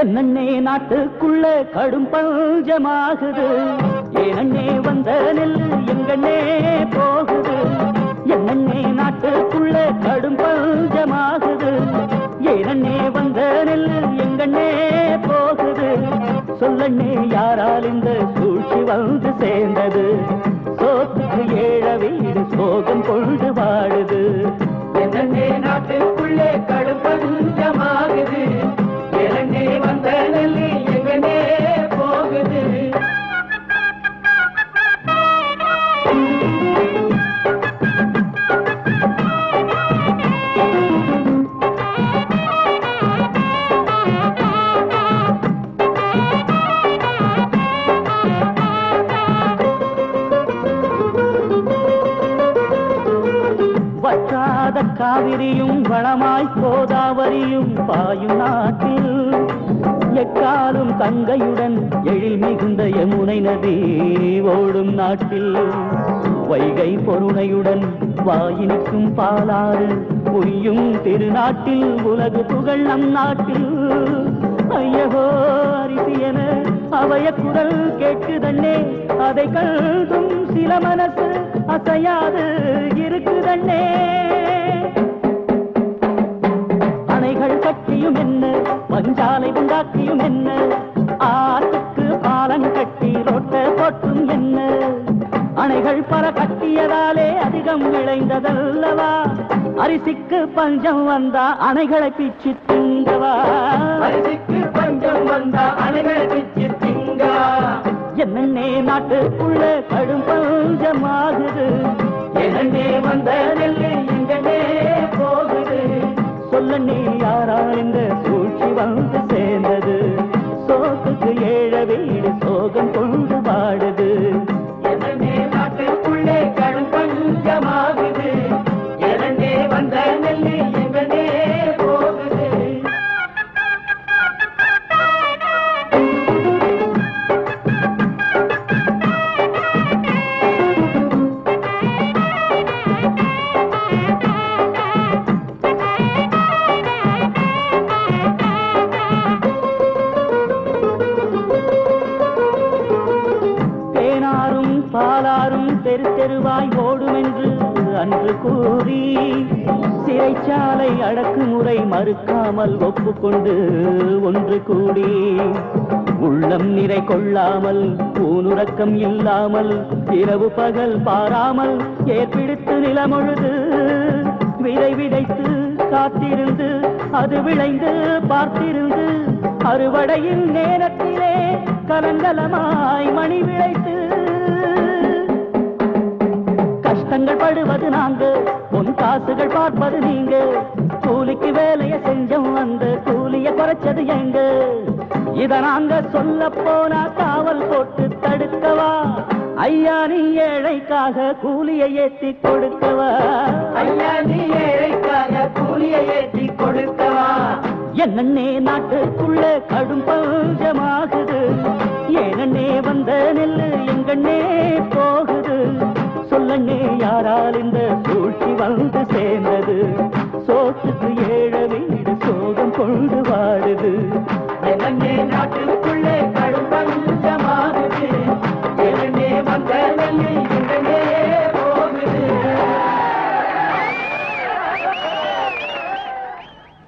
என்னண்ணே நாட்டுக்குள்ள கடும் பஞ்சமாகுது, ஏனண்ணே வந்த நெல்லு எங்கண்ணே போகுது. என்னண்ணே நாட்டுக்குள்ள கடும் பஞ்சமாகுது, ஏனண்ணே வந்த நெல்லு எங்கண்ணே போகுது. சொல்லண்ணே யாரால் இந்த சூழ்ச்சி வந்து சேர்ந்தது, சோத்துக்கு ஏழ வீடு சோகம் கொண்டு வாடுது. என்னண்ணே நாட்டுக்குள்ளே கடும் பஞ்சமாகுது, ஏனண்ணே வந்த நெல்லு எங்கண்ணே போகுது. வற்றாத காவிரியும் வளமாய் கோதாவரியும் பாயும் நாட்டில், எக்காலும் கங்கையுடன் எழில் மிகுந்த யமுனை நதி ஓடும் நாட்டில், வைகை பொருணையுடன் வாயினுக்கும் பாலாறு பொய்யும் திருநாட்டில், உலகு புகழ் நம் நாட்டில். ஐயகோ அரிசி என அவைய குரல் கேட்குதண்ணே, அதை கல்தும் சில மனசு அசையாது இருக்குதண்ணே. அணைகள் கட்டியும் என்ன, பஞ்சாலை உண்டாக்கியும் என்ன, ஆற்றுக்கு பாலம் கட்டி ரோட்ட போட்டும் என்ன. அணைகள் பல கட்டியதாலே அதிகம் விளைந்ததல்லவா, அரிசிக்கு பஞ்சம் வந்தா அணைகளை பிச்சு திங்கவா. அரிசிக்கு பஞ்சம் வந்தா அணைகளை பிச்சு திங்கவா. என்னண்ணே நாட்டுக்குள்ள கடும் பஞ்சமாகுது, ஏனண்ணே வந்த நெல்லு எங்கண்ணே போகுது. சொல்லண்ணே யாரால் இந்த சூழ்ச்சி வந்து சேர்ந்தது, சோத்துக்கு ஏழ வீடு சோகம் கொண்டு வாடுது. என்னண்ணே நாட்டுக்குள்ளே கடும் பஞ்சமாகுது, ஏனண்ணே வந்த நெல்லு எங்கண்ணே போகுது. தேனாரும் பாலாரும் தெரு தெருவாய் ஓடும் என்று அன்று கூறி, சிறைச்சாலை அடக்குமுறை மறுக்காமல் ஒப்புக்கொண்டு ஒன்று கூடி, உள்ளம் நிறை கொள்ளாமல் ஊனுறக்கம் இல்லாமல் இரவு பகல் பாராமல் ஏற்பிடித்து நிலமொழுது விதை விதைத்து காத்திருந்து அது விளைந்து பார்த்திருந்து, அறுவடையின் நேரத்திலே கலங்கலமாய் மணி விளைத்து. கஷ்டங்கள் படுவது நாங்க, பொன் காசுகள் பார்ப்பது நீங்க, கூலிக்கு வேலையை செஞ்சோம் அந்த கூலிய குறைச்சது எங்க. இத நாங்க சொல்ல போனா காவல் போட்டு தடுக்கவா, ஐயா நீ ஏழைக்காக கூலியை ஏற்றி கொடுக்கவா. ஐயா நீ ஏழைக்காக கூலியை ஏற்றி கொடுக்கவா. என்னண்ணே நாட்டுக்குள்ள கடும் பஞ்சமாகுது, ஏனண்ணே வந்த நெல்லு எங்கண்ணே போகுது. சொல்லண்ணே யாரால் இந்த சூழ்ச்சி வந்து சேர்ந்தது, சோத்துக்கு ஏழ வீடு சோகம் கொண்டு வாடுது. என்னண்ணே நாட்டு